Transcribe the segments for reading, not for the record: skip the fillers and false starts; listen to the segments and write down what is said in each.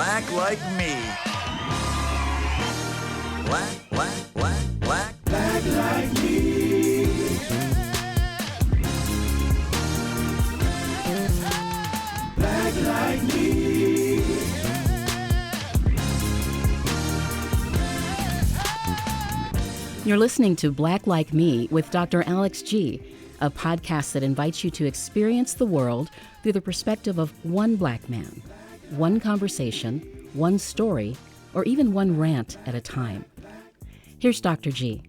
Black like me. Black like me. Black like me. You're listening to Black Like Me with Dr. Alex G., a podcast that invites you to experience the world through the perspective of one black man, one conversation, one story, or even one rant at a time. Here's Dr. G.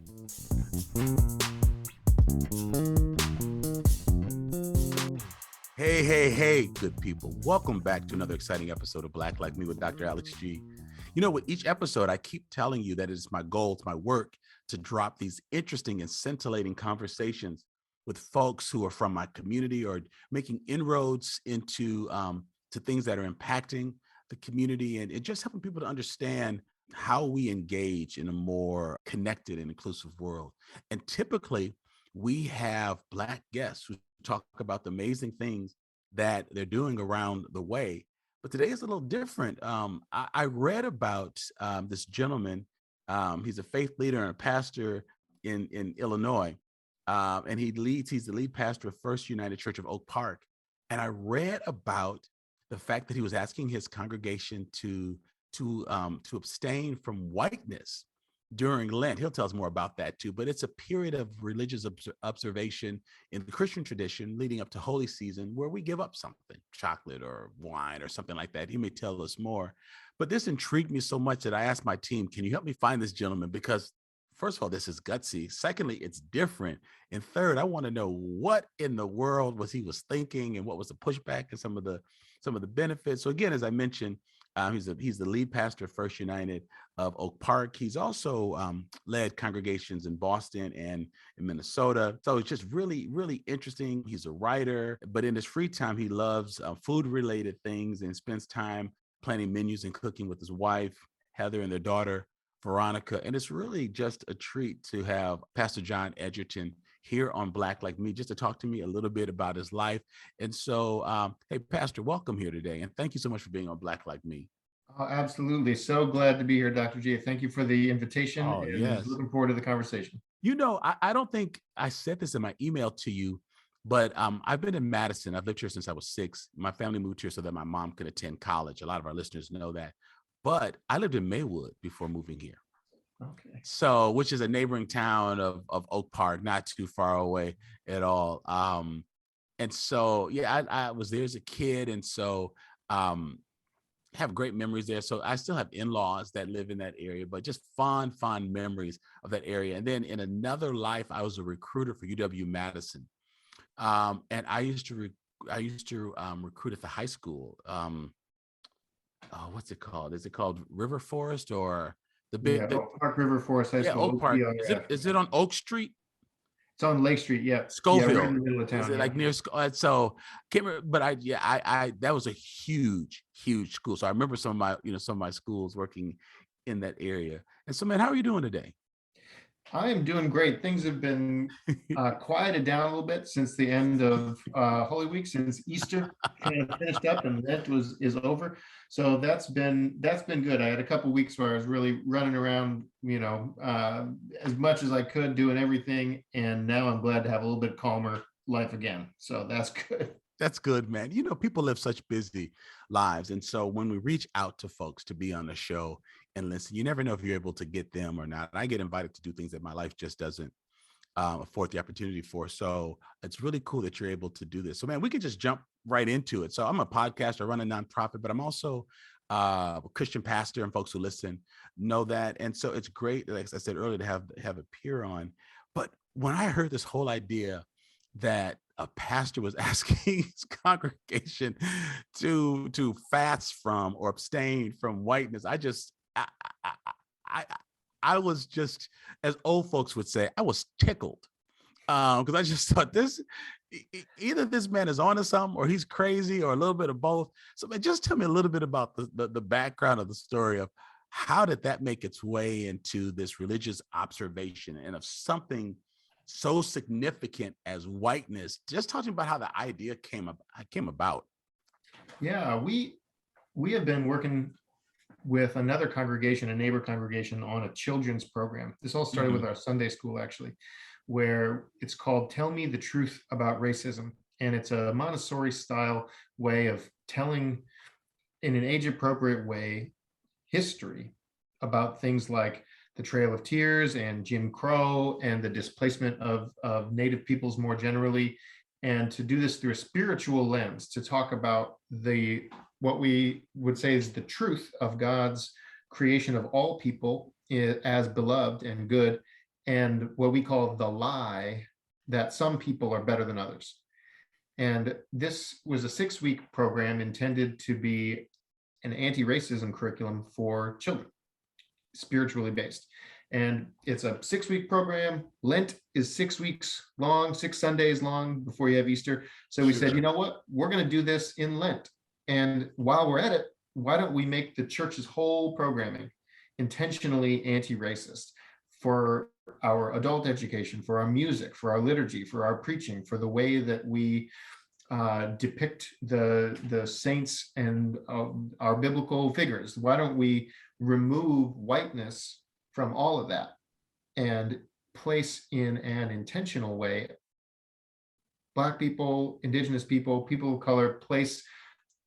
Hey, good people. Welcome back to another exciting episode of Black Like Me with Dr. Alex G. You know, with each episode, I keep telling you that it is my goal, it's my work to drop these interesting and scintillating conversations with folks who are from my community or making inroads into to things that are impacting the community and just helping people to understand how we engage in a more connected and inclusive world. And typically, we have Black guests who talk about the amazing things that they're doing around the way. But today is a little different. I read about this gentleman. He's a faith leader and a pastor in Illinois. And he's the lead pastor of First United Church of Oak Park. And I read about the fact that he was asking his congregation to abstain from whiteness during Lent. He'll tell us more about that too, but it's a period of religious observation in the Christian tradition leading up to Holy Season where we give up something, chocolate or wine or something like that. He may tell us more, but this intrigued me so much that I asked my team, can you help me find this gentleman? Because first of all, this is gutsy. Secondly, it's different. And third, I want to know what in the world he was thinking and what was the pushback and some of the benefits. So again, as I mentioned, he's the lead pastor of First United of Oak Park. He's also led congregations in Boston and in Minnesota. So it's just really, really interesting. He's a writer, but in his free time, he loves food-related things and spends time planning menus and cooking with his wife, Heather, and their daughter, Veronica. And it's really just a treat to have Pastor Jon Edgerton here on Black Like Me, just to talk to me a little bit about his life. And so, hey, Pastor, welcome here today. And thank you so much for being on Black Like Me. Oh, absolutely. So glad to be here, Dr. G. Thank you for the invitation. Oh, yes. Looking forward to the conversation. You know, I don't think I said this in my email to you, but I've been in Madison. I've lived here since I was 6. My family moved here so that my mom could attend college. A lot of our listeners know that. But I lived in Maywood before moving here. Okay. So, which is a neighboring town of Oak Park, not too far away at all. And so, yeah, I was there as a kid. And so have great memories there. So I still have in-laws that live in that area, but just fond memories of that area. And then in another life, I was a recruiter for UW-Madison. And I used to recruit at the high school. What's it called? Is it called River Forest or Oak Park River Forest High School? Oak Park. Is it on Oak Street? It's on Lake Street. Yeah, Schofield. Yeah, right in the middle of town. Is it like near? So can't remember, but I that was a huge school. So I remember some of my schools working in that area. And so, man, how are you doing today? I am doing great. Things have been quieted down a little bit since the end of Holy Week, since Easter kind of finished up and Lent is over. So that's been good. I had a couple of weeks where I was really running around, as much as I could, doing everything. And now I'm glad to have a little bit calmer life again. So that's good. That's good, man. You know, people live such busy lives. And so when we reach out to folks to be on the show and listen, you never know if you're able to get them or not. I get invited to do things that my life just doesn't afford the opportunity for. So it's really cool that you're able to do this. So, man, we could just jump right into it. So I'm a podcaster, I run a nonprofit, but I'm also a Christian pastor, and folks who listen know that. And so it's great, like I said earlier, to have a peer on. But when I heard this whole idea that a pastor was asking his congregation to fast from or abstain from whiteness, I was just, as old folks would say, I was tickled because I just thought either this man is onto something or he's crazy or a little bit of both. So man, just tell me a little bit about the background of the story of how did that make its way into this religious observation and of something so significant as whiteness. Just talking about how the idea came about. Yeah, we have been working with another congregation, a neighbor congregation, on a children's program. This all started with our Sunday school, actually, where it's called Tell Me the Truth About Racism. And it's a Montessori style way of telling, in an age appropriate way, history about things like the Trail of Tears and Jim Crow and the displacement of Native peoples more generally, and to do this through a spiritual lens, to talk about what we would say is the truth of God's creation of all people as beloved and good, and what we call the lie that some people are better than others. And this was a 6-week program intended to be an anti-racism curriculum for children, spiritually based. And it's a 6-week program. Lent is 6 weeks long, 6 Sundays long before you have Easter. So we said, you know what, we're going to do this in Lent. And while we're at it, why don't we make the church's whole programming intentionally anti-racist, for our adult education, for our music, for our liturgy, for our preaching, for the way that we depict the saints and our biblical figures. Why don't we remove whiteness from all of that and place in an intentional way Black people, Indigenous people, people of color, place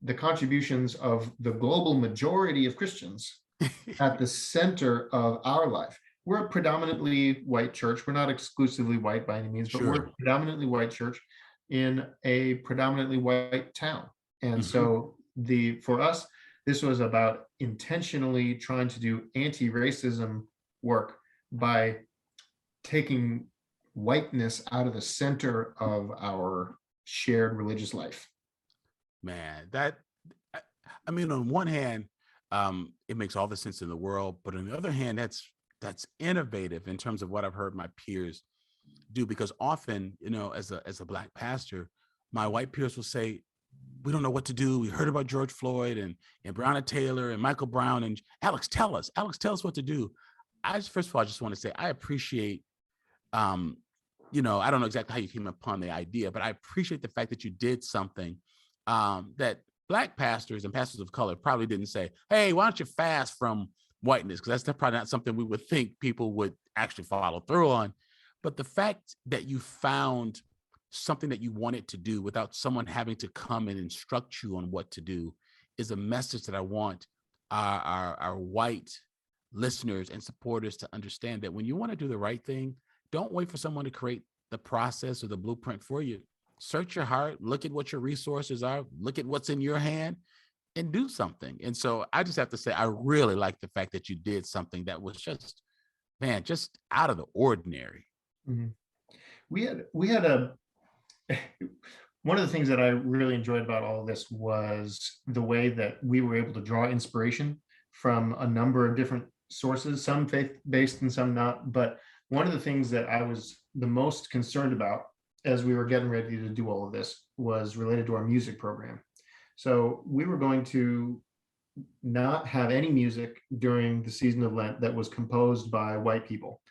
the contributions of the global majority of Christians at the center of our life. We're a predominantly white church. We're not exclusively white by any means, but we're a predominantly white church in a predominantly white town. And so for us, this was about intentionally trying to do anti-racism work by taking whiteness out of the center of our shared religious life. Man, I mean, on one hand, it makes all the sense in the world, but on the other hand, that's innovative in terms of what I've heard my peers do, because often, as a Black pastor, my white peers will say, we don't know what to do. We heard about George Floyd and Breonna Taylor and Michael Brown, and Alex, tell us what to do. First of all, I just want to say, I appreciate, I don't know exactly how you came upon the idea, but I appreciate the fact that you did something that Black pastors and pastors of color probably didn't say, hey, why don't you fast from whiteness? Because that's probably not something we would think people would actually follow through on. But the fact that you found something that you wanted to do without someone having to come and instruct you on what to do is a message that I want our white listeners and supporters to understand, that when you want to do the right thing, don't wait for someone to create the process or the blueprint for you. Search your heart, look at what your resources are, look at what's in your hand, and do something. And so I just have to say, I really like the fact that you did something that was just out of the ordinary. Mm-hmm. We had one of the things that I really enjoyed about all of this was the way that we were able to draw inspiration from a number of different sources, some faith-based and some not. But one of the things that I was the most concerned about as we were getting ready to do all of this was related to our music program. So we were going to not have any music during the season of Lent that was composed by white people.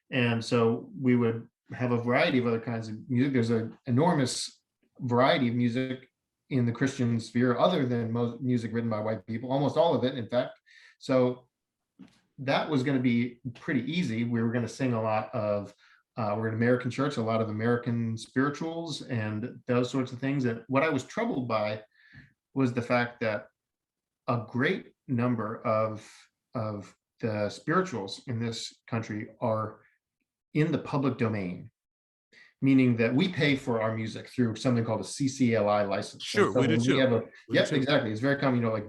And so we would have a variety of other kinds of music. There's an enormous variety of music in the Christian sphere other than most music written by white people, almost all of it, in fact. So that was going to be pretty easy. We were going to sing a lot of, we're an American church, a lot of American spirituals and those sorts of things. And what I was troubled by was the fact that a great number of the spirituals in this country are in the public domain, meaning that we pay for our music through something called a CCLI license. Sure, so we do too. Yep, exactly. It's very common. Like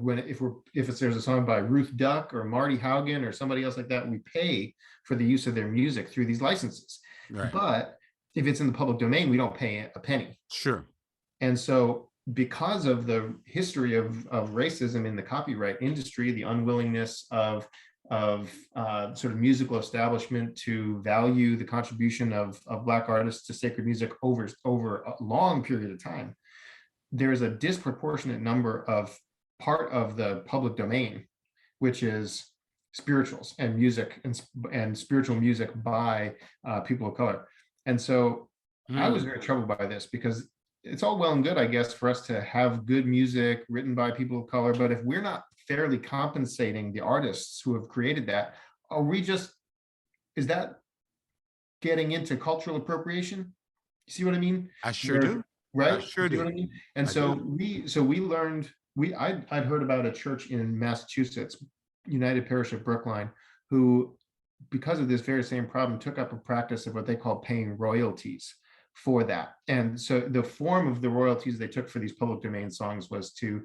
if there's a song by Ruth Duck or Marty Haugen or somebody else like that, we pay for the use of their music through these licenses. Right. But if it's in the public domain, we don't pay a penny. Sure. And so, because of the history of racism in the copyright industry, the unwillingness of sort of musical establishment to value the contribution of Black artists to sacred music over a long period of time, there's a disproportionate number of part of the public domain, which is spirituals and music and spiritual music by people of color. And so I was very troubled by this, because it's all well and good, I guess, for us to have good music written by people of color, but if we're not fairly compensating the artists who have created that, are we just, is that getting into cultural appropriation? You see what I mean? I sure Where, do. I right? You sure see what do. I mean? And I do. so we learned, I'd heard about a church in Massachusetts, United Parish of Brookline, who, because of this very same problem, took up a practice of what they call paying royalties for that. And so the form of the royalties they took for these public domain songs was to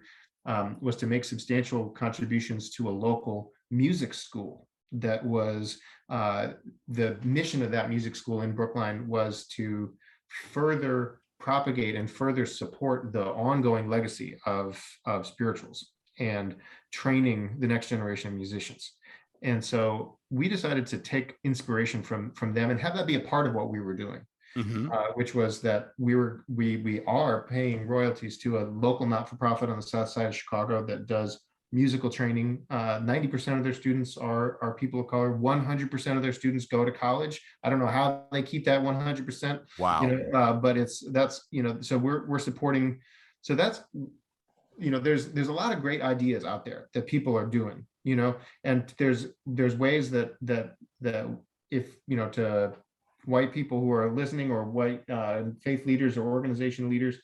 make substantial contributions to a local music school that was the mission of that music school in Brookline was to further propagate and further support the ongoing legacy of spirituals and training the next generation of musicians. And so we decided to take inspiration from them and have that be a part of what we were doing, Hmm. which was that we are paying royalties to a local not-for-profit on the south side of Chicago that does musical training. 90% of their students are people of color. 100% of their students go to college. I don't know how they keep that 100%, Wow. but that's, so we're supporting. So that's, there's a lot of great ideas out there that people are doing, and there's ways that if, to white people who are listening, or white faith leaders or organization leaders,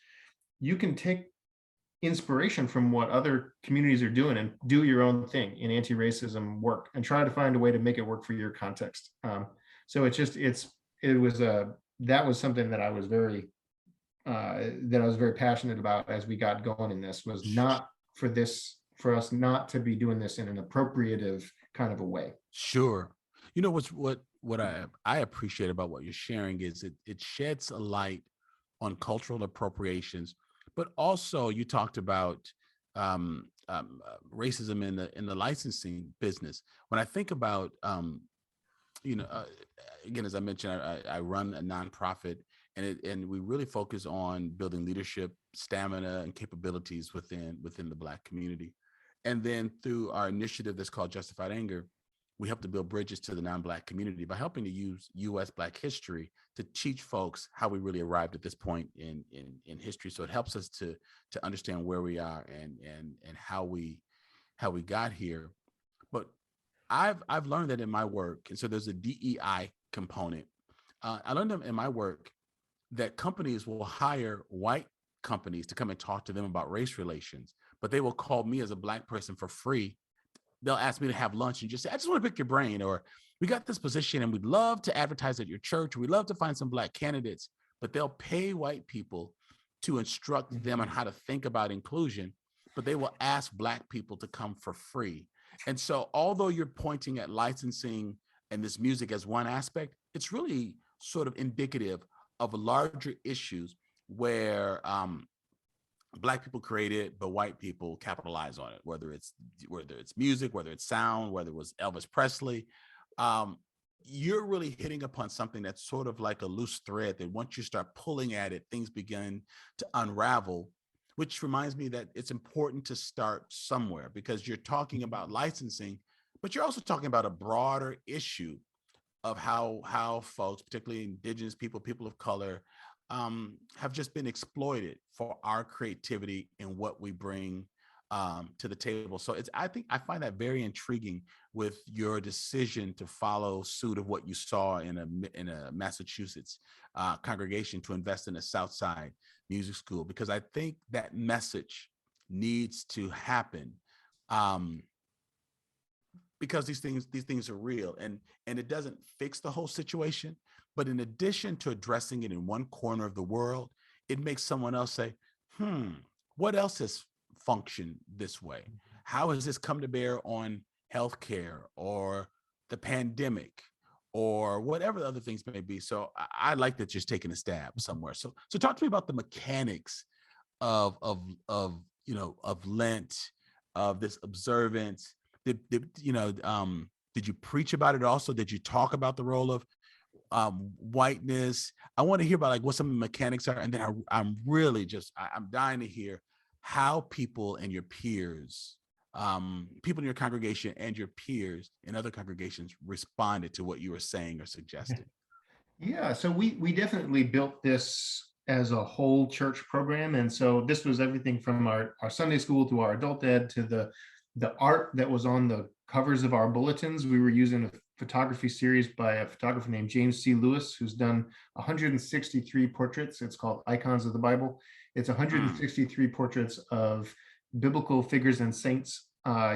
you can take inspiration from what other communities are doing and do your own thing in anti-racism work and try to find a way to make it work for your context. So it was that was something that I was very passionate about as we got going in this, was not for us not to be doing this in an appropriative kind of a way. Sure. You know what I appreciate about what you're sharing is it sheds a light on cultural appropriations, but also you talked about racism in the licensing business. When I think about you know, again, as I mentioned, I run a nonprofit, and we really focus on building leadership, stamina, and capabilities within the Black community. And then through our initiative that's called Justified Anger, we help to build bridges to the non-Black community by helping to use U.S. Black history to teach folks how we really arrived at this point in history. So it helps us to understand where we are and how we got here. But I've learned that in my work, and so there's a DEI component. I learned in my work that companies will hire white companies to come and talk to them about race relations, but they will call me as a Black person for free. They'll ask me to have lunch and just say, I just want to pick your brain, or we got this position and we'd love to advertise at your church. We'd love to find some Black candidates, but they'll pay white people to instruct them on how to think about inclusion, but they will ask Black people to come for free. And so, although you're pointing at licensing and this music as one aspect, it's really sort of indicative of larger issues where Black people create it, but white people capitalize on it. Whether it's music, whether it's sound, whether it was Elvis Presley, you're really hitting upon something that's sort of like a loose thread that once you start pulling at it, things begin to unravel. Which reminds me that it's important to start somewhere, because you're talking about licensing, but you're also talking about a broader issue of how folks, particularly Indigenous people, people of color, have just been exploited for our creativity and what we bring to the table. So I think I find that very intriguing with your decision to follow suit of what you saw in a Massachusetts congregation to invest in a South Side music school, because I think that message needs to happen. Because these things are real, and it doesn't fix the whole situation, but in addition to addressing it in one corner of the world, it makes someone else say, what else has functioned this way? How has this come to bear on healthcare or the pandemic or whatever the other things may be? So I like that you're taking a stab somewhere. So talk to me about the mechanics of Lent, of this observance. Did you preach about it also? Did you talk about the role of whiteness? I want to hear about like what some of the mechanics are, and then I'm really I'm dying to hear how people and your peers, people in your congregation and your peers in other congregations responded to what you were saying or suggesting. Yeah, so we definitely built this as a whole church program. And so this was everything from our Sunday school to our adult ed to the art that was on the covers of our bulletins. We were using a photography series by a photographer named James C. Lewis, who's done 163 portraits. It's called Icons of the Bible. It's 163 portraits of biblical figures and saints.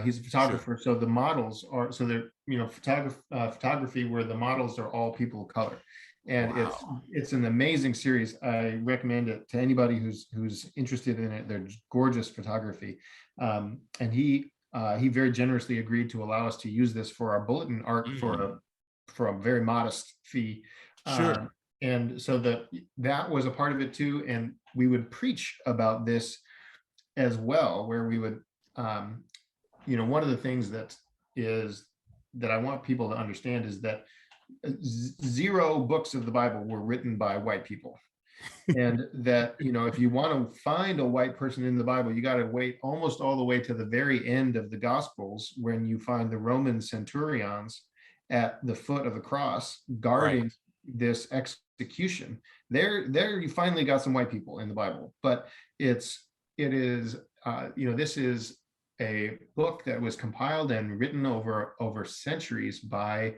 He's a photographer, so the models are, so they're, photography where the models are all people of color. And Wow. it's an amazing series. I recommend it to anybody who's interested in it. They're gorgeous photography. And he very generously agreed to allow us to use this for our bulletin art for a very modest fee. Sure. And so that was a part of it too. And we would preach about this as well, where we would, one of the things that I want people to understand is that 0 books of the Bible were written by white people. And that, if you want to find a white person in the Bible, you got to wait almost all the way to the very end of the Gospels when you find the Roman centurions at the foot of the cross guarding Right. this execution. There you finally got some white people in the Bible, but it is this is a book that was compiled and written over centuries by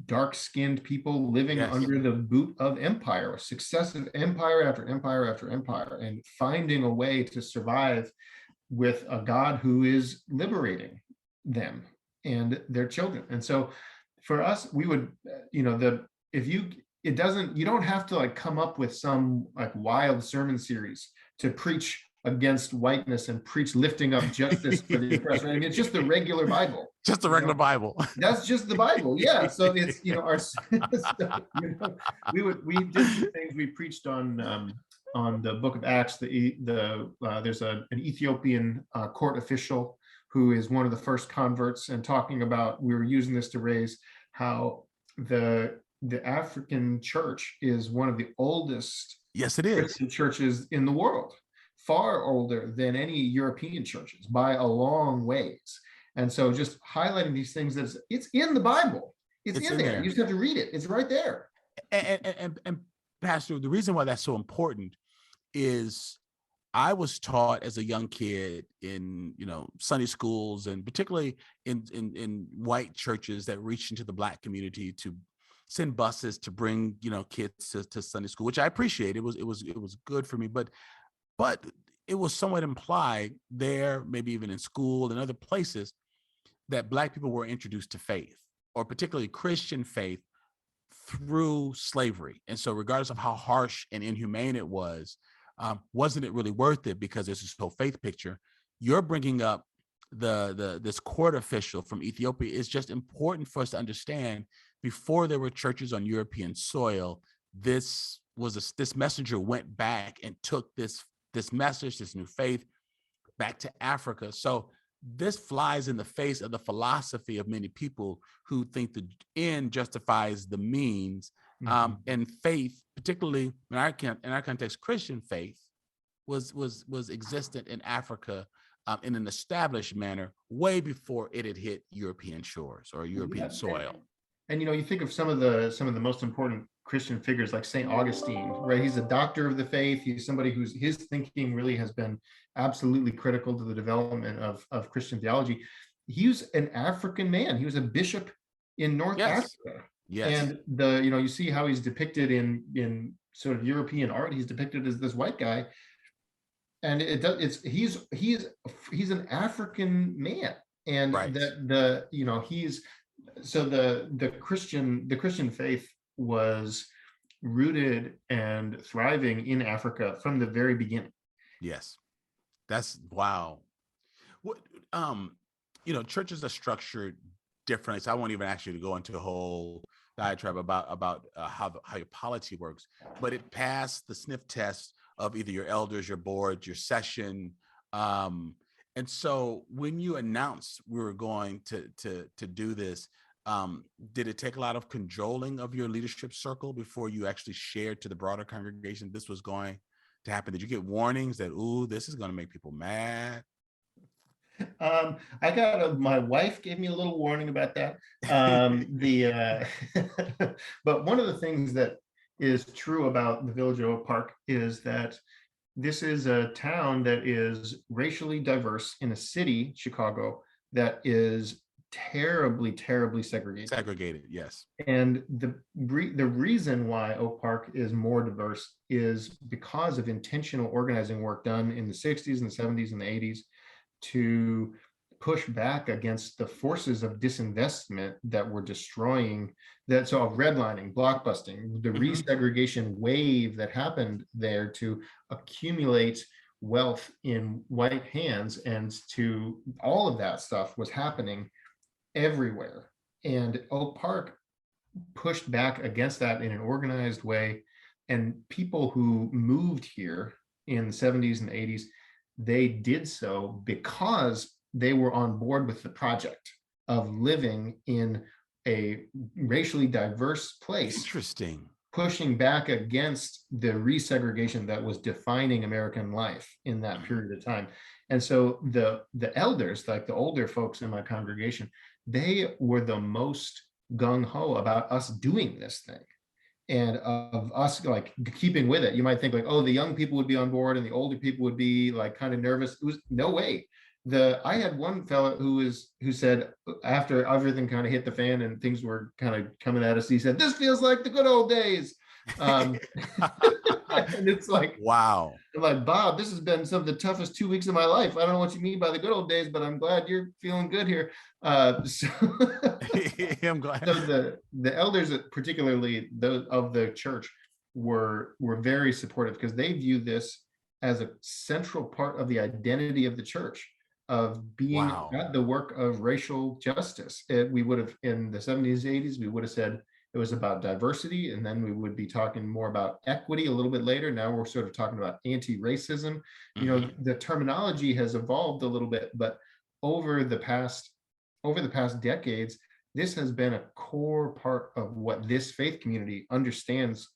dark-skinned people living Yes. under the boot of empire, successive empire after empire after empire, and finding a way to survive with a God who is liberating them and their children. And so for us, we would, you don't have to like come up with some like wild sermon series to preach against whiteness and preach lifting up justice for the oppressed. I mean, it's just the regular Bible. Just the regular Bible. That's just the Bible. Yeah. So it's, our, we did some things. We preached on the book of Acts. There's an Ethiopian court official who is one of the first converts, and talking about, we were using this to raise how the African church is one of the oldest Yes, it is. Christian churches in the world, far older than any European churches by a long ways. And so just highlighting these things, that it's in the Bible. It's in there. You just have to read it. It's right there. And Pastor, the reason why that's so important is I was taught as a young kid in, Sunday schools, and particularly in white churches that reached into the Black community, to send buses to bring, kids to Sunday school, which I appreciate. It was good for me, but it was somewhat implied there, maybe even in school and other places, that Black people were introduced to faith, or particularly Christian faith, through slavery. And so regardless of how harsh and inhumane it was, wasn't it really worth it? Because there's this whole faith picture. You're bringing up this court official from Ethiopia. Is just important for us to understand. Before there were churches on European soil, this messenger went back and took this message, this new faith, back to Africa. So this flies in the face of the philosophy of many people who think the end justifies the means. And faith, particularly in our context, Christian faith was existent in Africa in an established manner way before it had hit European shores or European soil. And you think of some of the most important Christian figures, like St. Augustine, right? He's a doctor of the faith. He's somebody his thinking really has been absolutely critical to the development of Christian theology. He was an African man. He was a bishop in North Africa. Yes. And you see how he's depicted in sort of European art. He's depicted as this white guy, and he's an African man, and right. The Christian faith was rooted and thriving in Africa from the very beginning. Yes. That's wow. What churches are structured differently. So I won't even ask you to go into a whole diatribe about how your polity works, but it passed the sniff test of either your elders, your board, your session. And so when you announced we were going to do this, did it take a lot of cajoling of your leadership circle before you actually shared to the broader congregation this was going to happen? Did you get warnings that, this is going to make people mad? My wife gave me a little warning about that. But one of the things that is true about the village of Oak Park is that this is a town that is racially diverse in a city, Chicago, that is terribly, terribly segregated. Segregated, yes. And the reason why Oak Park is more diverse is because of intentional organizing work done in the 60s and the 70s and the 80s to push back against the forces of disinvestment that were destroying that. So of redlining, blockbusting, the resegregation wave that happened there to accumulate wealth in white hands, and to all of that stuff was happening everywhere. And Oak Park pushed back against that in an organized way. And people who moved here in the 70s and 80s, they did so because they were on board with the project of living in a racially diverse place. Interesting. Pushing back against the resegregation that was defining American life in that period of time. And so the elders, like the older folks in my congregation, they were the most gung-ho about us doing this thing and of us like keeping with it. You might think like, oh, the young people would be on board and the older people would be like kind of nervous. It was no way. I had one fellow who said after everything kind of hit the fan and things were kind of coming at us, he said, "This feels like the good old days." And it's like, wow. I'm like, Bob, this has been some of the toughest 2 weeks of my life. I don't know what you mean by the good old days, but I'm glad you're feeling good here. So I'm glad. So the elders, particularly those of the church, were very supportive because they view this as a central part of the identity of the church, of being at the work of racial justice. We would have in the 70s, 80s, we would have said it was about diversity, and then we would be talking more about equity a little bit later. Now we're sort of talking about anti-racism. You know, the terminology has evolved a little bit, but over the past decades, this has been a core part of what this faith community understands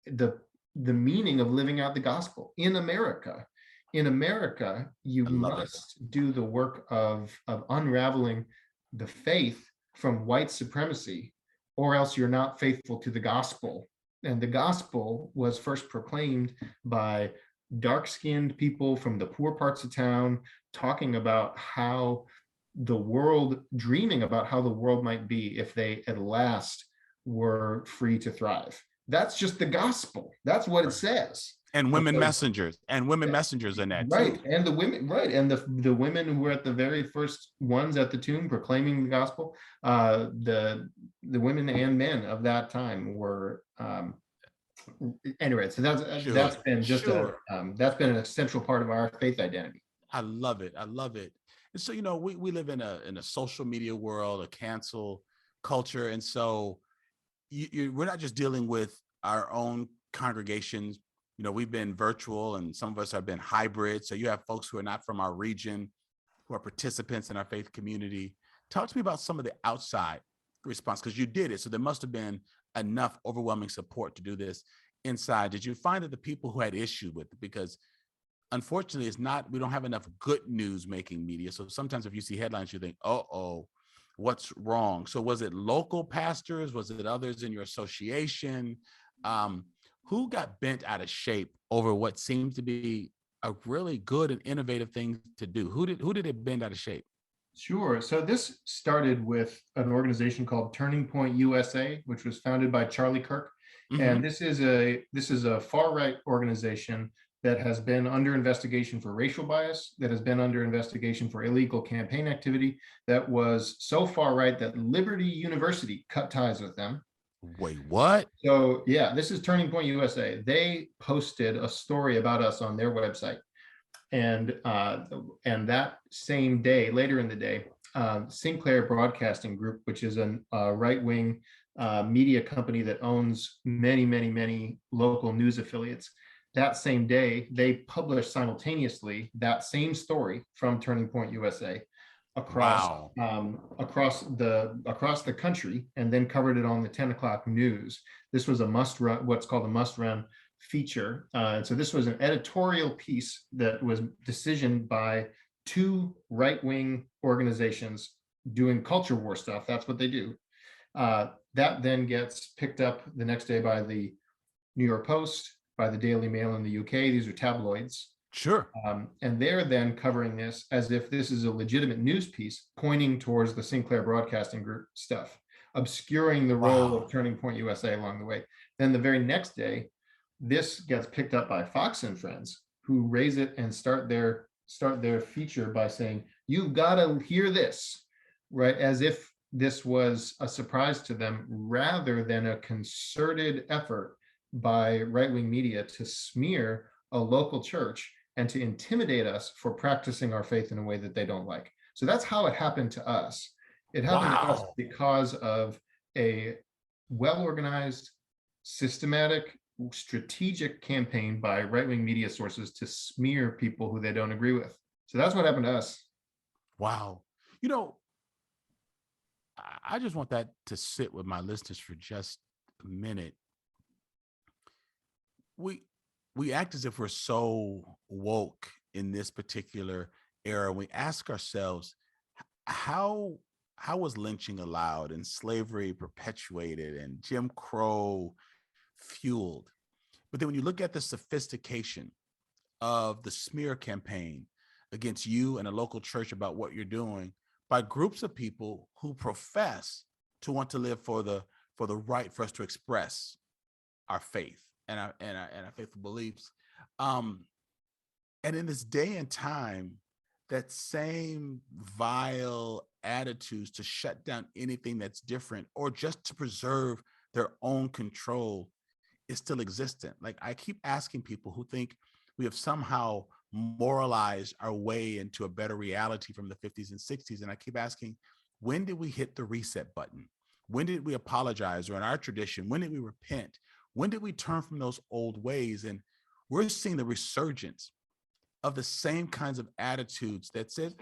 the meaning of living out the gospel in America. In America, you must do the work of unraveling the faith from white supremacy, or else you're not faithful to the gospel. And the gospel was first proclaimed by dark-skinned people from the poor parts of town, talking about how the world, dreaming about how the world might be if they at last were free to thrive. That's just the gospel. That's what it says. And women messengers in that right too. And the women, right, and the women who were at the very first ones at the tomb proclaiming the gospel, the women and men of that time were anyway. So that's been just that's been an essential part of our faith identity. I love it. And so, you know, we live in a social media world, a cancel culture. And so we're not just dealing with our own congregations. You know, we've been virtual and some of us have been hybrid. So you have folks who are not from our region, who are participants in our faith community. Talk to me about some of the outside response, because you did it. So there must have been enough overwhelming support to do this inside. Did you find that the people who had issue with it, because unfortunately, we don't have enough good news making media. So sometimes if you see headlines, you think, oh, what's wrong? So was it local pastors? Was it others in your association? Who got bent out of shape over what seemed to be a really good and innovative thing to do? Who did it bend out of shape? Sure. So this started with an organization called Turning Point USA, which was founded by Charlie Kirk. And this is a far-right organization that has been under investigation for racial bias, that has been under investigation for illegal campaign activity, that was so far right that Liberty University cut ties with them. Wait, what? So yeah, this is Turning Point USA. They posted a story about us on their website. And that same day, later in the day, Sinclair Broadcasting Group, which is a right-wing media company that owns many, many, many local news affiliates, that same day, they published simultaneously that same story from Turning Point USA across the country, and then covered it on the 10 o'clock news. This was a must-run, what's called a must-run feature. And so this was an editorial piece that was decisioned by two right-wing organizations doing culture war stuff. That's what they do. That then gets picked up the next day by the New York Post, by the Daily Mail in the UK. These are tabloids. Sure. And they're then covering this as if this is a legitimate news piece, pointing towards the Sinclair Broadcasting Group stuff, obscuring the role Wow. of Turning Point USA along the way. Then the very next day, this gets picked up by Fox and Friends, who raise it and start their feature by saying, "You've got to hear this," right? As if this was a surprise to them, rather than a concerted effort by right-wing media to smear a local church and to intimidate us for practicing our faith in a way that they don't like. So that's how it happened to us. It happened to us Wow. because of a well-organized, systematic, strategic campaign by right-wing media sources to smear people who they don't agree with. So that's what happened to us. Wow. You know, I just want that to sit with my listeners for just a minute. We act as if we're so woke in this particular era. We ask ourselves, how was lynching allowed and slavery perpetuated and Jim Crow fueled? But then when you look at the sophistication of the smear campaign against you and a local church about what you're doing by groups of people who profess to want to live for the right for us to express our faith and our faithful beliefs. And in this day and time, that same vile attitudes to shut down anything that's different or just to preserve their own control is still existent. Like, I keep asking people who think we have somehow moralized our way into a better reality from the 50s and 60s. And I keep asking, when did we hit the reset button? When did we apologize? Or in our tradition, when did we repent? When did we turn from those old ways? And we're seeing the resurgence of the same kinds of attitudes that said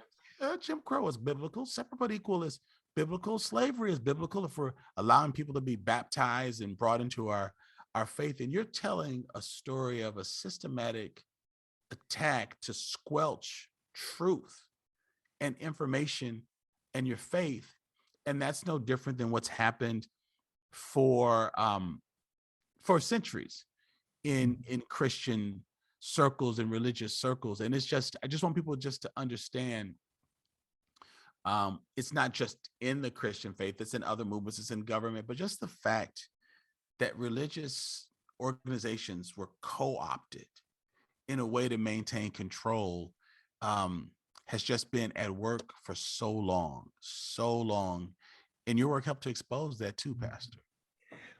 Jim Crow is biblical, separate but equal is biblical, slavery is biblical if we're allowing people to be baptized and brought into our faith. And you're telling a story of a systematic attack to squelch truth and information and your faith. And that's no different than what's happened for centuries in Christian circles and religious circles. And it's just, I just want people just to understand, it's not just in the Christian faith, it's in other movements, it's in government, but just the fact that religious organizations were co-opted in a way to maintain control has just been at work for so long. And your work helped to expose that too, Pastor.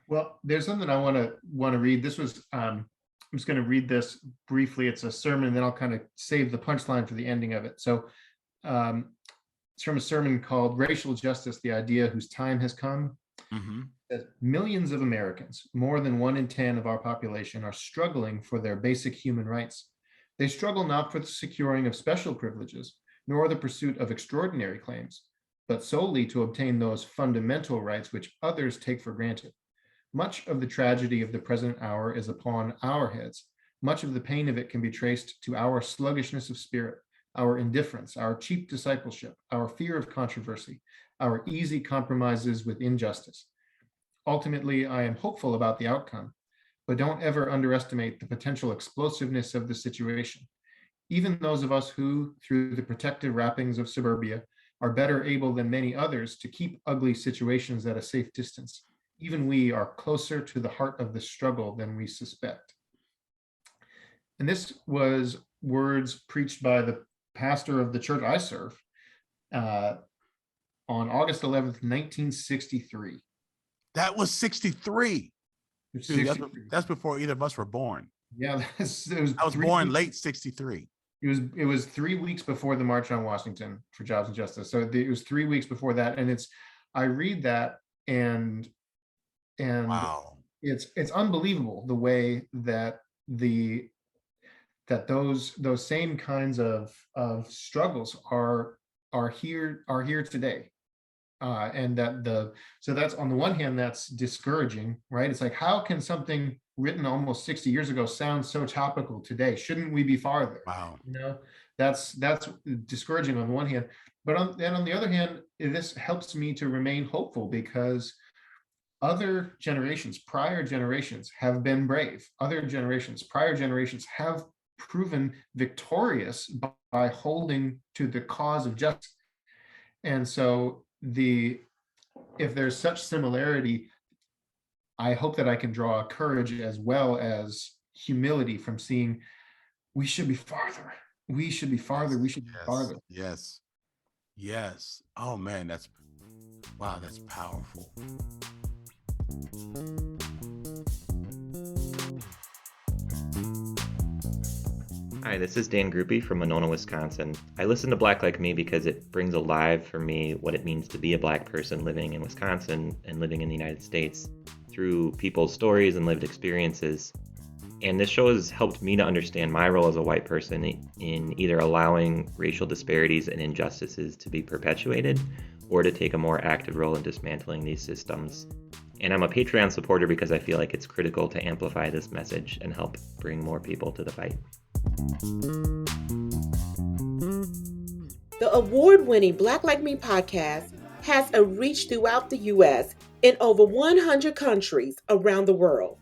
Well, there's something I want to read. This was I'm just going to read this briefly. It's a sermon, and then I'll kind of save the punchline for the ending of it. So it's from a sermon called "Racial Justice: The Idea Whose Time Has Come." Mm-hmm. Millions of Americans, more than 1 in 10 of our population, are struggling for their basic human rights. They struggle not for the securing of special privileges, nor the pursuit of extraordinary claims, but solely to obtain those fundamental rights which others take for granted. Much of the tragedy of the present hour is upon our heads. Much of the pain of it can be traced to our sluggishness of spirit, our indifference, our cheap discipleship, our fear of controversy, our easy compromises with injustice. Ultimately, I am hopeful about the outcome, but don't ever underestimate the potential explosiveness of the situation. Even those of us who, through the protective wrappings of suburbia, are better able than many others to keep ugly situations at a safe distance, even we are closer to the heart of the struggle than we suspect. And this was words preached by the pastor of the church I serve on August 11th, 1963. That was 63. Dude, that's before either of us were born. Yeah, I was born late 63. It was 3 weeks before the March on Washington for Jobs and Justice. So it was 3 weeks before that. And I read that and wow, it's unbelievable the way that those same kinds of struggles are here today. So that's, on the one hand, that's discouraging, right? It's like, how can something written almost 60 years ago sound so topical today? Shouldn't we be farther? Wow. That's discouraging on the one hand, but on the other hand, this helps me to remain hopeful, because other generations, prior generations have been brave. Other generations, prior generations have proven victorious by holding to the cause of justice. And so if there's such similarity, I hope that I can draw courage as well as humility from seeing we should be farther. We should be farther. Yes, We should be yes, farther. yes, yes. Oh man, that's wow, that's powerful. Hi, this is Dan Groupie from Monona, Wisconsin. I listen to Black Like Me because it brings alive for me what it means to be a Black person living in Wisconsin and living in the United States through people's stories and lived experiences. And this show has helped me to understand my role as a white person in either allowing racial disparities and injustices to be perpetuated or to take a more active role in dismantling these systems. And I'm a Patreon supporter because I feel like it's critical to amplify this message and help bring more people to the fight. The award-winning Black Like Me podcast has a reach throughout the U.S. in over 100 countries around the world.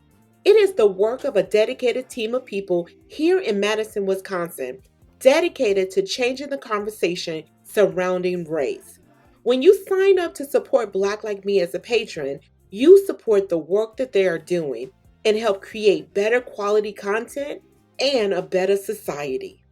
It is the work of a dedicated team of people here in Madison, Wisconsin, dedicated to changing the conversation surrounding race. When you sign up to support Black Like Me as a patron, you support the work that they are doing and help create better quality content and a better society.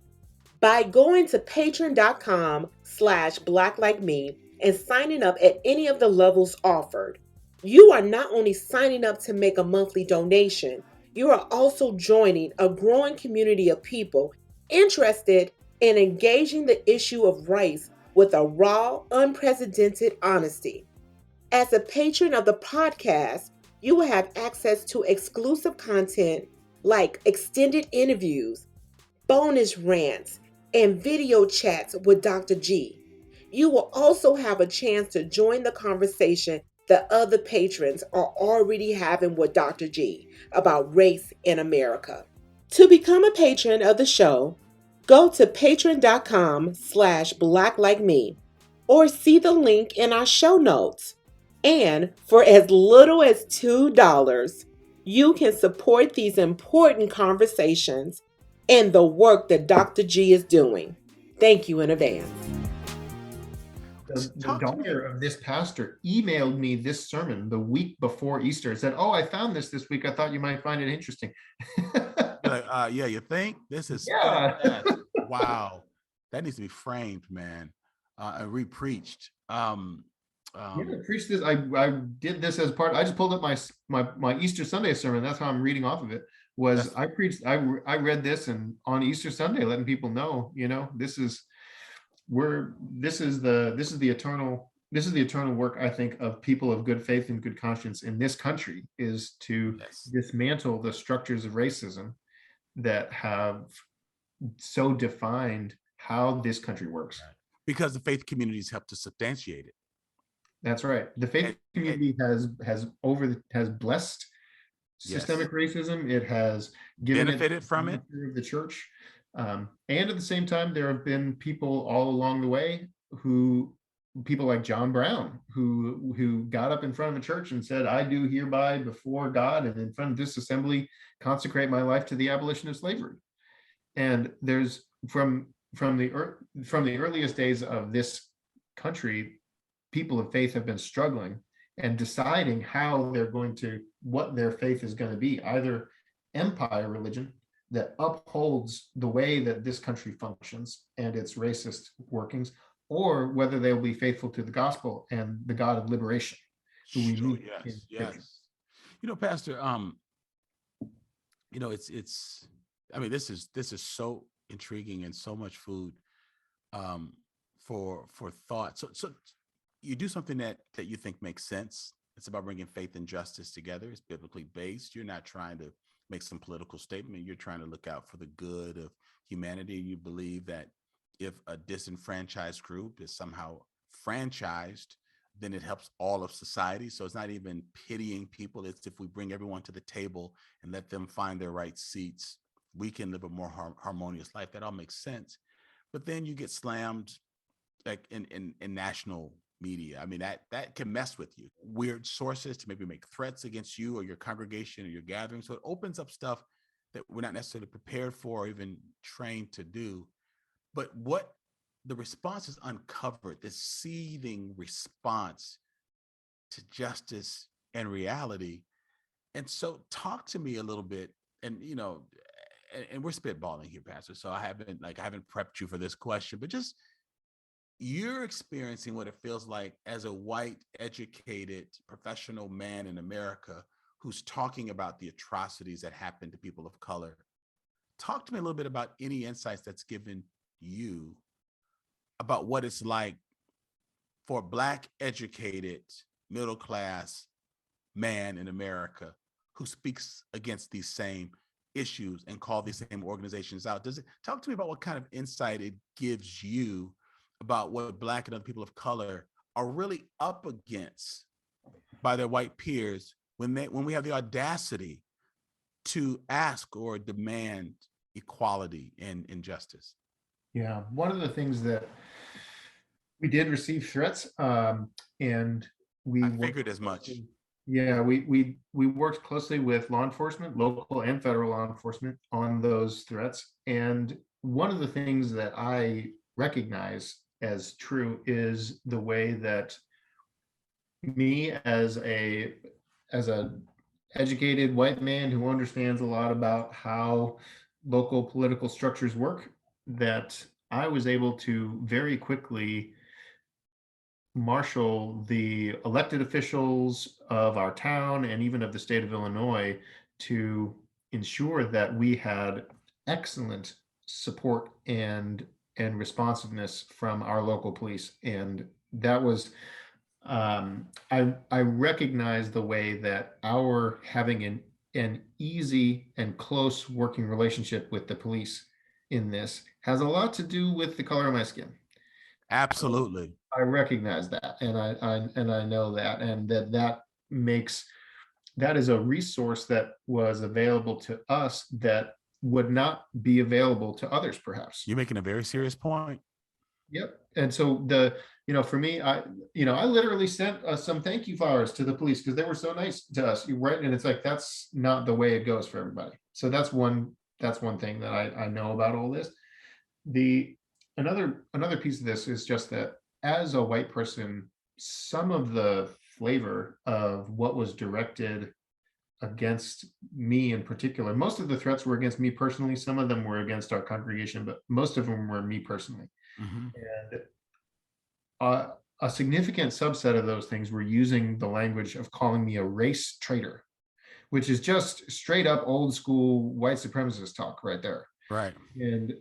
By going to patreon.com/blacklikeme and signing up at any of the levels offered, you are not only signing up to make a monthly donation, you are also joining a growing community of people interested in engaging the issue of race with a raw, unprecedented honesty. As a patron of the podcast, you will have access to exclusive content like extended interviews, bonus rants, and video chats with Dr. G. You will also have a chance to join the conversation that other patrons are already having with Dr. G about race in America. To become a patron of the show, go to patreon.com/blacklikeme or see the link in our show notes. And for as little as $2, you can support these important conversations and the work that Dr. G is doing. Thank you in advance. The Talk to me. daughter of this pastor emailed me this sermon the week before Easter and said, "Oh, I found this week. I thought you might find it interesting." You're like, yeah, you think this is Yeah. fantastic. Wow, that needs to be framed, man, and re-preached. Yeah, I preached this. I did this as part. I just pulled up my Easter Sunday sermon. That's how I'm reading off of it. Was I preached? I read this and on Easter Sunday, letting people know, this is the eternal work, I think, of people of good faith and good conscience in this country, is to yes, dismantle the structures of racism that have so defined how this country works. because the faith communities help to substantiate it. That's right. The faith community has blessed systemic racism. It has given benefited from it. Of the church, and at the same time, there have been people all along the way people like John Brown, who got up in front of a church and said, "I do hereby before God and in front of this assembly consecrate my life to the abolition of slavery." And there's from the earliest days of this country, people of faith have been struggling and deciding what their faith is going to be, either empire religion that upholds the way that this country functions and its racist workings, or whether they will be faithful to the gospel and the God of liberation, who we meet in Scripture. Pastor, it's I mean, this is so intriguing and so much food for thought. So you do something that you think makes sense. It's about bringing faith and justice together. It's biblically based. You're not trying to make some political statement. You're trying to look out for the good of humanity. You believe that if a disenfranchised group is somehow franchised, then it helps all of society. So it's not even pitying people. It's if we bring everyone to the table and let them find their right seats, we can live a more harmonious life. That all makes sense. But then you get slammed like in national media. I mean, that can mess with you. Weird sources to maybe make threats against you or your congregation or your gathering. So it opens up stuff that we're not necessarily prepared for or even trained to do. But what the response is uncovered, this seething response to justice and reality. And so talk to me a little bit, and and we're spitballing here, Pastor. So I haven't prepped you for this question, but just you're experiencing what it feels like as a white, educated, professional man in America who's talking about the atrocities that happen to people of color. Talk to me a little bit about any insights that's given you about what it's like for a Black, educated, middle class man in America who speaks against these same issues and call these same organizations out. Does it talk to me about what kind of insight it gives you about what Black and other people of color are really up against by their white peers when we have the audacity to ask or demand equality and justice? Yeah, one of the things that we did receive threats, and I figured as much. Yeah, we worked closely with law enforcement, local and federal law enforcement, on those threats. And one of the things that I recognize as true is the way that me as a educated white man who understands a lot about how local political structures work, that I was able to very quickly marshal the elected officials of our town and even of the state of Illinois to ensure that we had excellent support and responsiveness from our local police. And that was I recognize the way that our having an easy and close working relationship with the police in this has a lot to do with the color of my skin. Absolutely. I recognize that, and I know that, and that is a resource that was available to us that would not be available to others, perhaps. You're making a very serious point. Yep. And so for me, I literally sent some thank you flowers to the police because they were so nice to us, right? And it's like, that's not the way it goes for everybody. So that's one thing that I know about all this. Another piece of this is just that as a white person, some of the flavor of what was directed against me in particular, most of the threats were against me personally. Some of them were against our congregation, but most of them were me personally. Mm-hmm. And a significant subset of those things were using the language of calling me a race traitor, which is just straight up old school white supremacist talk right there. Right. And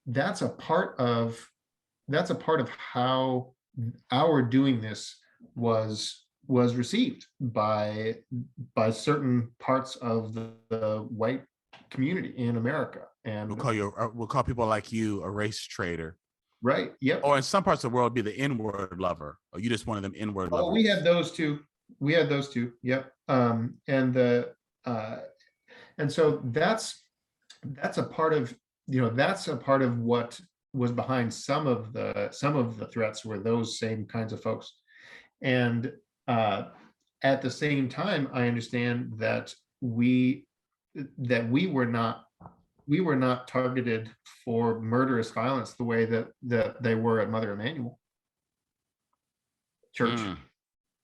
that's a part of how our doing this was received by certain parts of the white community in America. And we'll call people like you a race traitor. Right. Yep. Or in some parts of the world, be the N-word lover. Or you just one of them N-word lovers. Oh, we had those too. Yep. And so that's a part of what was behind some of the threats, were those same kinds of folks. And at the same time, I understand that we were not targeted for murderous violence the way that they were at Mother Emanuel Church.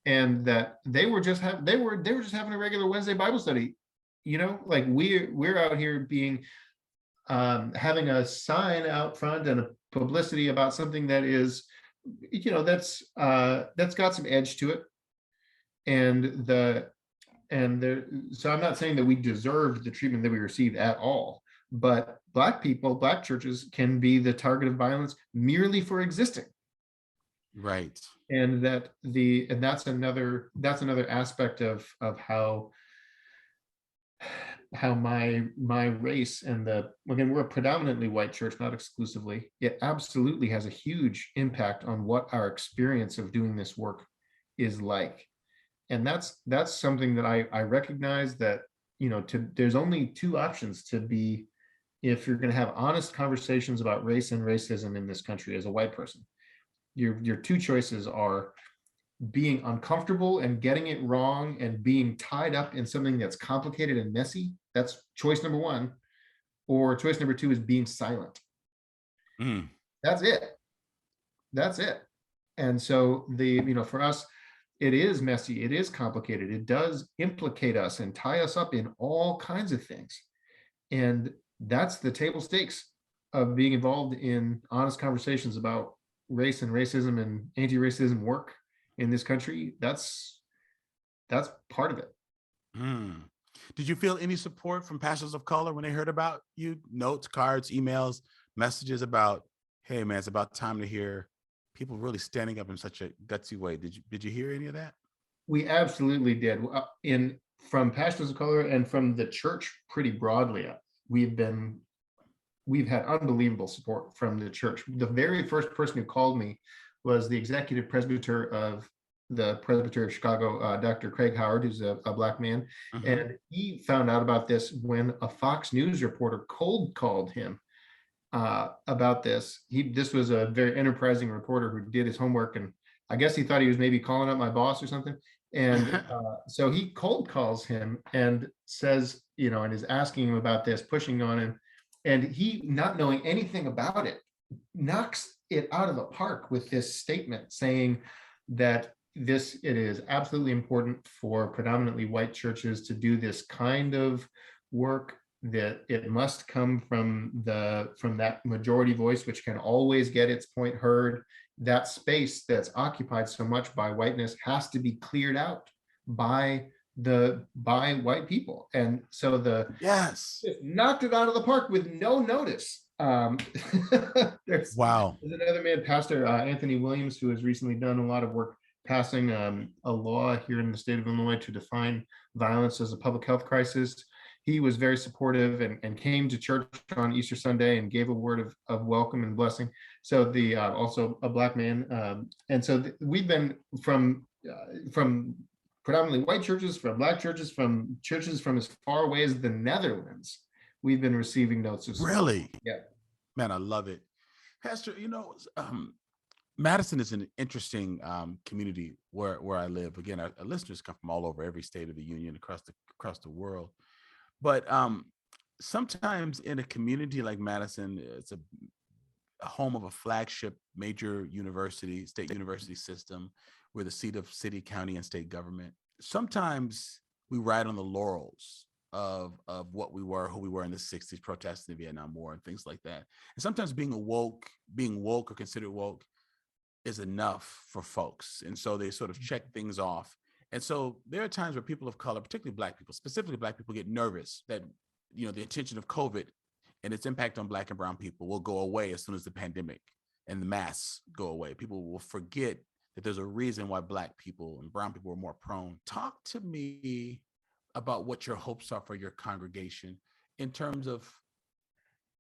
And that they were just having a regular Wednesday Bible study. Like we're out here being having a sign out front and a publicity about something that is, that's got some edge to it. So I'm not saying that we deserved the treatment that we received at all, but Black churches can be the target of violence merely for existing. Right. And that's another aspect of how my race and again, we're a predominantly white church, not exclusively. It absolutely has a huge impact on what our experience of doing this work is like. And that's something that I recognize that, there's only two options to be if you're going to have honest conversations about race and racism in this country as a white person, your two choices are being uncomfortable and getting it wrong and being tied up in something that's complicated and messy. That's choice number one. Or choice number two is being silent. Mm. That's it. That's it. And so for us, it is messy, it is complicated, it does implicate us and tie us up in all kinds of things. And that's the table stakes of being involved in honest conversations about race and racism and anti-racism work in this country. That's part of it. Mm. Did you feel any support from pastors of color when they heard about you? Notes, cards, emails, messages about, hey man, it's about time to hear people really standing up in such a gutsy way. Did you hear any of that? We absolutely did. From pastors of color and from the church pretty broadly. We've had unbelievable support from the church. The very first person who called me was the executive presbyter of the Presbytery of Chicago, Dr. Craig Howard, who's a Black man. Mhm. And he found out about this when a Fox News reporter cold called him about this. This was a very enterprising reporter who did his homework, and I guess he thought he was maybe calling up my boss or something. And so he cold calls him and says, and is asking him about this, pushing on him. And he, not knowing anything about it, knocks it out of the park with this statement saying that it is absolutely important for predominantly white churches to do this kind of work, that it must come from that majority voice, which can always get its point heard. That space that's occupied so much by whiteness has to be cleared out by white people. And so yes, just knocked it out of the park with no notice. There's wow, another man, Pastor Anthony Williams, who has recently done a lot of work passing a law here in the state of Illinois to define violence as a public health crisis. He was very supportive and came to church on Easter Sunday and gave a word of welcome and blessing. So also a Black man. And so we've been from predominantly white churches, from Black churches, from churches from as far away as the Netherlands. We've been receiving notes of support. really? Yeah. Man, I love it. Pastor, Madison is an interesting community where I live. Again, our listeners come from all over, every state of the union, across the world. But sometimes in a community like Madison, it's a home of a flagship major university, state university system. We're the seat of city, county, and state government. Sometimes we ride on the laurels of what we were, who we were in the 60s, protesting the Vietnam War and things like that. And sometimes being woke or considered woke is enough for folks. And so they sort of check things off. And so there are times where people of color, particularly Black people, specifically Black people, get nervous that, the attention of COVID and its impact on Black and brown people will go away as soon as the pandemic and the masks go away. People will forget that there's a reason why Black people and brown people are more prone. Talk to me about what your hopes are for your congregation in terms of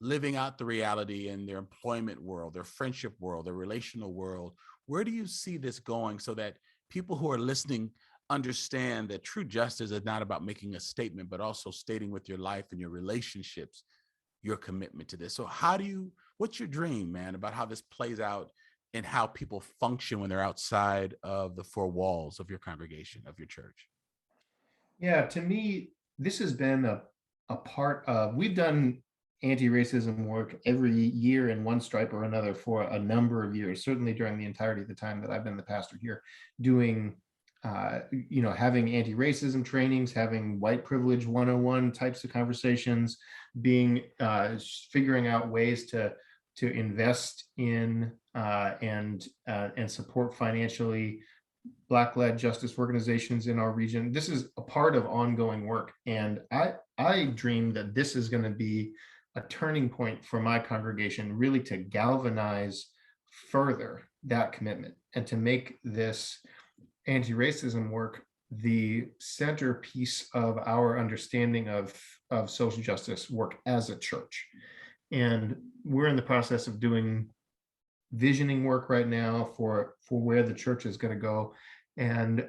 living out the reality in their employment world, their friendship world, their relational world. Where do you see this going so that people who are listening understand that true justice is not about making a statement, but also stating with your life and your relationships, your commitment to this? So what's your dream, man, about how this plays out and how people function when they're outside of the four walls of your congregation, of your church? Yeah, to me, this has been a part of, we've done anti-racism work every year in one stripe or another for a number of years, certainly during the entirety of the time that I've been the pastor here, doing, having anti-racism trainings, having white privilege 101 types of conversations, figuring out ways to invest in and support financially Black-led justice organizations in our region. This is a part of ongoing work. And I dream that this is going to be a turning point for my congregation, really to galvanize further that commitment and to make this anti-racism work the centerpiece of our understanding of social justice work as a church. And we're in the process of doing visioning work right now for where the church is going to go. And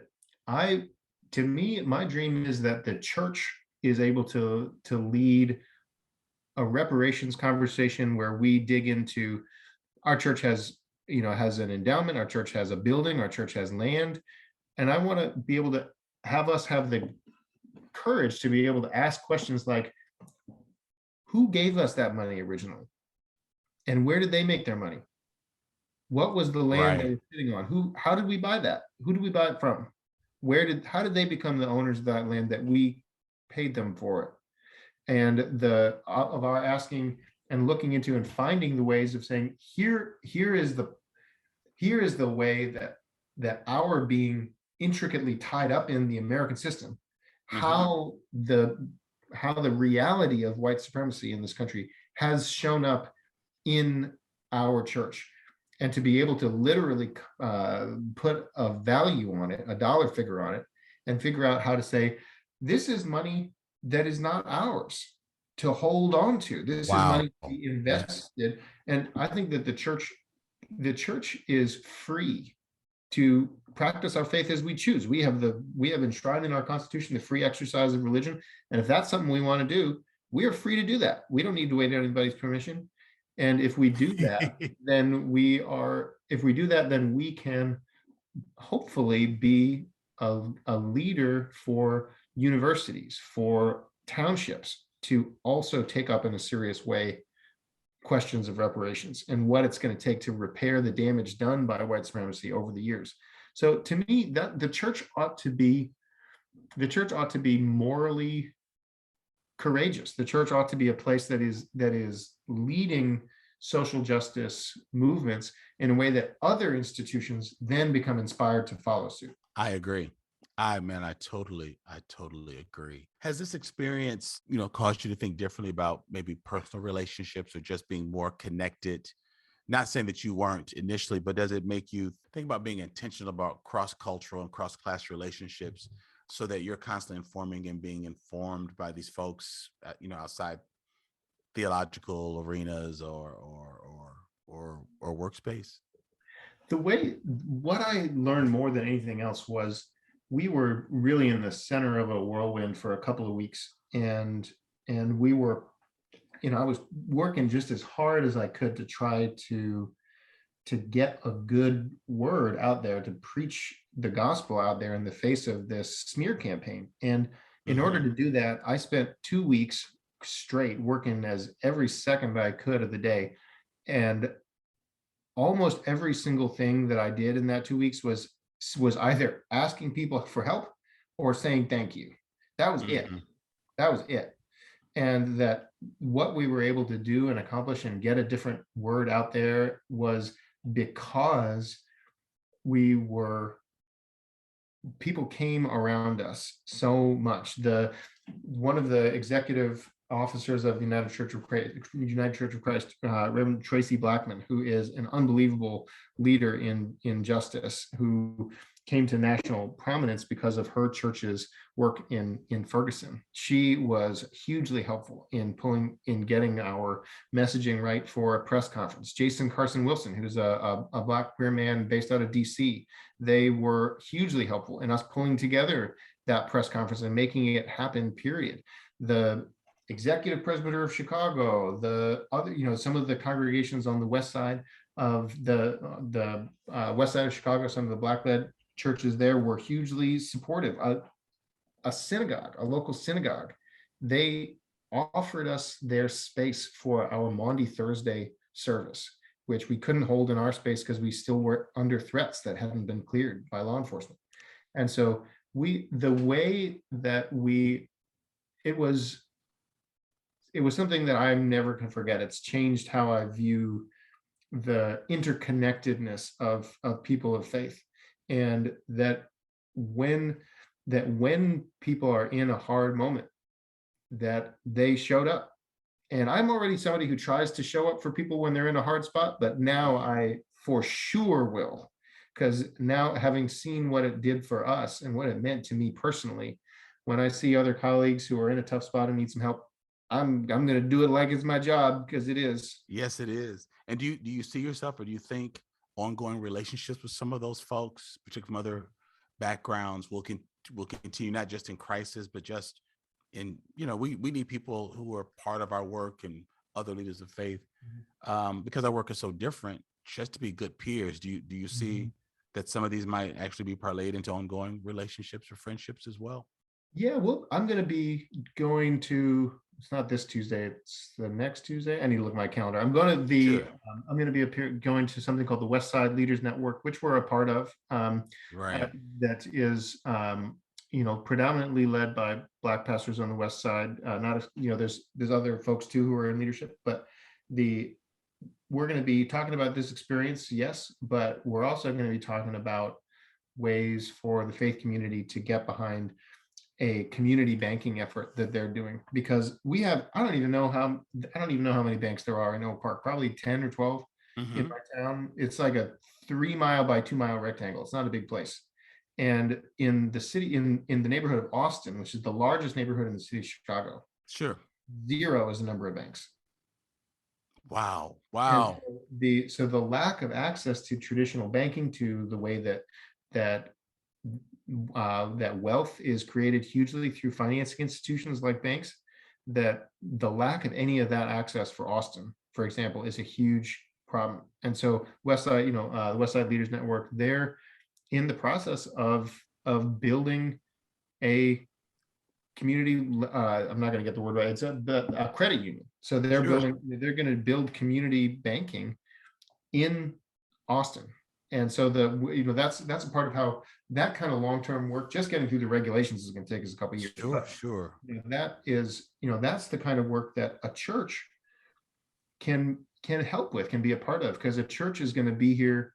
to me, my dream is that the church is able to lead a reparations conversation where we dig into, our church has, has an endowment, our church has a building, our church has land. And I want to be able to have us have the courage to be able to ask questions like, who gave us that money originally? And where did they make their money? What was the land they Right. were sitting on? How did we buy that? Who did we buy it from? How did they become the owners of that land that we paid them for it? And of our asking and looking into and finding the ways of saying, here is the way that our being intricately tied up in the American system, Mhm. how the reality of white supremacy in this country has shown up in our church, and to be able to literally put a value on it, a dollar figure on it, and figure out how to say, this is money that is not ours to hold on to. This is money Wow. to be Yes. invested. And I think that the church is free to practice our faith as we choose. We have enshrined in our Constitution the free exercise of religion. And if that's something we want to do, we are free to do that. We don't need to wait on anybody's permission. And if we do that, then we can hopefully be a leader for universities, for townships, to also take up in a serious way questions of reparations and what it's going to take to repair the damage done by white supremacy over the years. So to me, that the church ought to be morally courageous. The church ought to be a place that is leading social justice movements in a way that other institutions then become inspired to follow suit. I agree. I totally agree. Has this experience, caused you to think differently about maybe personal relationships or just being more connected? Not saying that you weren't initially, but does it make you think about being intentional about cross-cultural and cross-class relationships so that you're constantly informing and being informed by these folks, outside theological arenas or workspace? What I learned more than anything else was, we were really in the center of a whirlwind for a couple of weeks, and we were, I was working just as hard as I could to try to get a good word out there, to preach the gospel out there in the face of this smear campaign. And in order Hmm. to do that, I spent 2 weeks straight working as every second I could of the day. And almost every single thing that I did in that 2 weeks was either asking people for help or saying thank you. That was it. Hmm. That was it. And that what we were able to do and accomplish and get a different word out there was because we were people came around us so much. One of the executive officers of the United Church of Christ, Reverend Tracy Blackman, who is an unbelievable leader in justice, who came to national prominence because of her church's work in Ferguson. She was hugely helpful in getting our messaging right for a press conference. Jason Carson Wilson, who's a Black queer man based out of DC, they were hugely helpful in us pulling together that press conference and making it happen, period. The Executive Presbyter of Chicago, the other, some of the congregations on the west side of the west side of Chicago, some of the Black-led churches there were hugely supportive. A synagogue, a local synagogue, they offered us their space for our Maundy Thursday service, which we couldn't hold in our space because we still were under threats that hadn't been cleared by law enforcement. And so the way that it was something that I'm never going to forget. It's changed how I view the interconnectedness of people of faith, and that when people are in a hard moment, that they showed up. And I'm already somebody who tries to show up for people when they're in a hard spot, but now I for sure will, because now, having seen what it did for us and what it meant to me personally, when I see other colleagues who are in a tough spot and need some help, I'm going to do it like it's my job, because it is. Yes, it is. And do you see yourself, or do you think ongoing relationships with some of those folks, particularly from other backgrounds, will continue not just in crisis, but just And we need people who are part of our work and other leaders of faith, because our work is so different, just to be good peers. Do you Mhm. see that some of these might actually be parlayed into ongoing relationships or friendships as well? Yeah, well, I'm going to be going to, it's not this Tuesday, it's the next Tuesday. I need to look at my calendar. Sure. I'm going to be going to something called the West Side Leaders Network, which we're a part of. Right. That is, predominantly led by Black pastors on the West Side. Not, there's other folks too who are in leadership, but the we're going to be talking about this experience, yes, but we're also going to be talking about ways for the faith community to get behind a community banking effort that they're doing, because we have, I don't even know how many banks there are in Oak Park, probably 10 or 12 in Hmm. my town. It's like a 3 mile by 2 mile rectangle. It's not a big place. And in the city, in the neighborhood of Austin, which is the largest neighborhood in the city of Chicago, Sure. zero is the number of banks. Wow. And Wow. the lack of access to traditional banking, to the way that that wealth is created hugely through financing institutions like banks, that the lack of any of that access for Austin, for example, is a huge problem. And so Westside, the Westside Leaders Network, they're in the process of building a community, I'm not going to get the word right, it's a credit union. So Sure. they're going to build community banking in Austin. And so that's a part of how that kind of long-term work, just getting through the regulations, is going to take us a couple of years. Sure. But Sure. that's the kind of work that a church can help with, can be a part of, because a church is going to be here.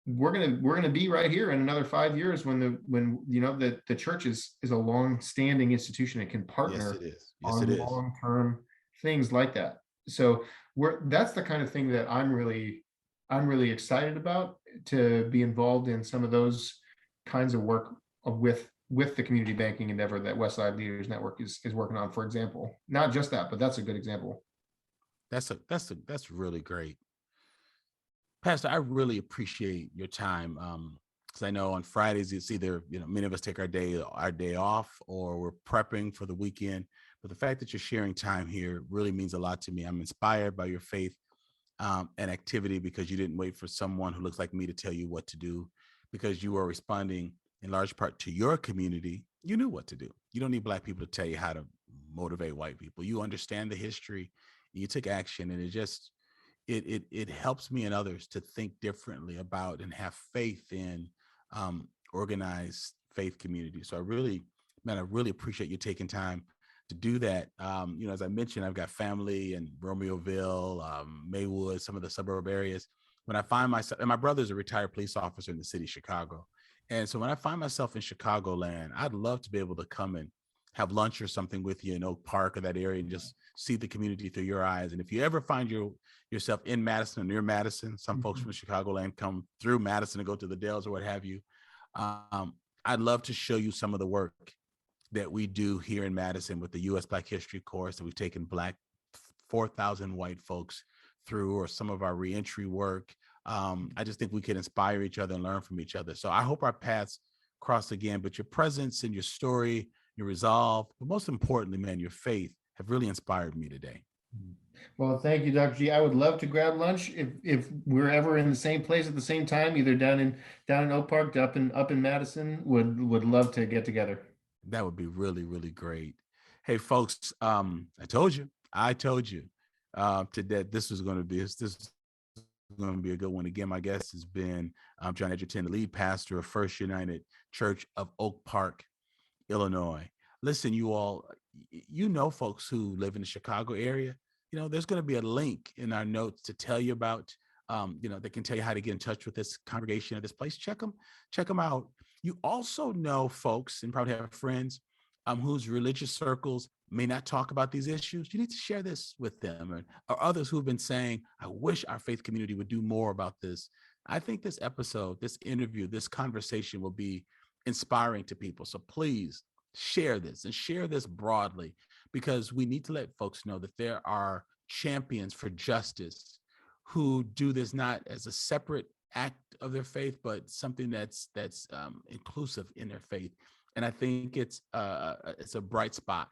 We're going to be right here in another 5 years, when the church is a long-standing institution and can Yes, partner it is. Yes, it on is. long-term things like that. So that's the kind of thing that I'm really excited about, to be involved in some of those kinds of work with the community banking endeavor that Westside Leaders Network is working on, for example. Not just that, but that's a good example. That's really great. Pastor, I really appreciate your time. Because I know on Fridays it's either, many of us take our day off, or we're prepping for the weekend. But the fact that you're sharing time here really means a lot to me. I'm inspired by your faith, and activity, because you didn't wait for someone who looks like me to tell you what to do, because you are responding in large part to your community. You knew what to do. You don't need Black people to tell you how to motivate white people. You understand the history, and you took action, and it helps me and others to think differently about and have faith in, organized faith communities. So I really appreciate you taking time to do that. As I mentioned, I've got family in Romeoville, Maywood, some of the suburb areas. When I find myself, and my brother's a retired police officer in the city of Chicago. And so when I find myself in Chicagoland, I'd love to be able to come and have lunch or something with you in Oak Park or that area, and just see the community through your eyes. And if you ever find yourself in Madison or near Madison, some folks from Chicagoland come through Madison to go to the Dells or what have you. Um, I'd love to show you some of the work that we do here in Madison with the U.S. Black History course that we've taken 4,000 white folks through, or some of our reentry work. I just think we can inspire each other and learn from each other. So I hope our paths cross again, but your presence and your story, your resolve, but most importantly, man, your faith have really inspired me today. Well, thank you, Dr. G. I would love to grab lunch if we're ever in the same place at the same time, either down in Oak Park, up in Madison. Would love to get together. That would be really, really great. Hey, folks, I told you today this was going to be a good one. Again, my guest has been Jon Edgerton, the lead pastor of First United Church of Oak Park, Illinois. Listen, you all, folks who live in the Chicago area, there's going to be a link in our notes to tell you about, that can tell you how to get in touch with this congregation or this place. Check them out. You also know folks, and probably have friends whose religious circles may not talk about these issues. You need to share this with them, or others who've been saying, I wish our faith community would do more about this. I think this episode, this interview, this conversation will be inspiring to people. So please share this, and share this broadly, because we need to let folks know that there are champions for justice who do this not as a separate act of their faith, but something that's inclusive in their faith. And I think it's a bright spot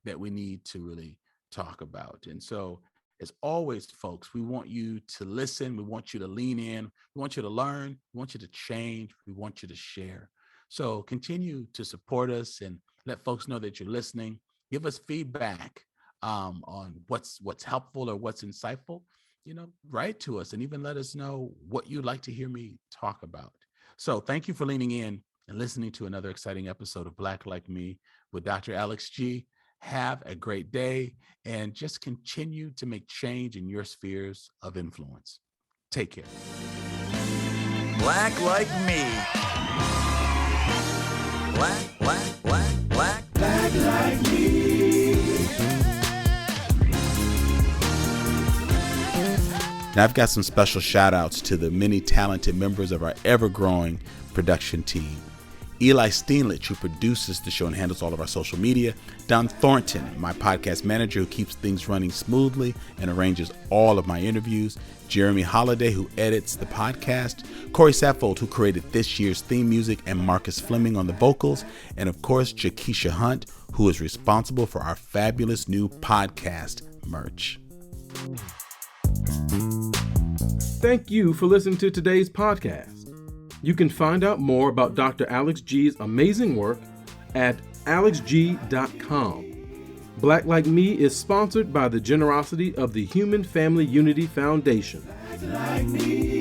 that we need to really talk about. And so, as always, folks, we want you to listen. We want you to lean in. We want you to learn. We want you to change. We want you to share. So continue to support us and let folks know that you're listening. Give us feedback on what's helpful or what's insightful. Write to us and even let us know what you'd like to hear me talk about. So thank you for leaning in and listening to another exciting episode of Black Like Me with Dr. Alex G. Have a great day and just continue to make change in your spheres of influence. Take care. Black Like Me. Black like me. Now, I've got some special shout outs to the many talented members of our ever-growing production team. Eli Steenlich, who produces the show and handles all of our social media. Don Thornton, my podcast manager, who keeps things running smoothly and arranges all of my interviews. Jeremy Holiday, who edits the podcast. Corey Saffold, who created this year's theme music, and Marcus Fleming on the vocals. And of course, Jakisha Hunt, who is responsible for our fabulous new podcast merch. Thank you for listening to today's podcast. You can find out more about Dr. Alex G's amazing work at alexg.com. Black Like Me is sponsored by the generosity of the Human Family Unity Foundation. Black like me.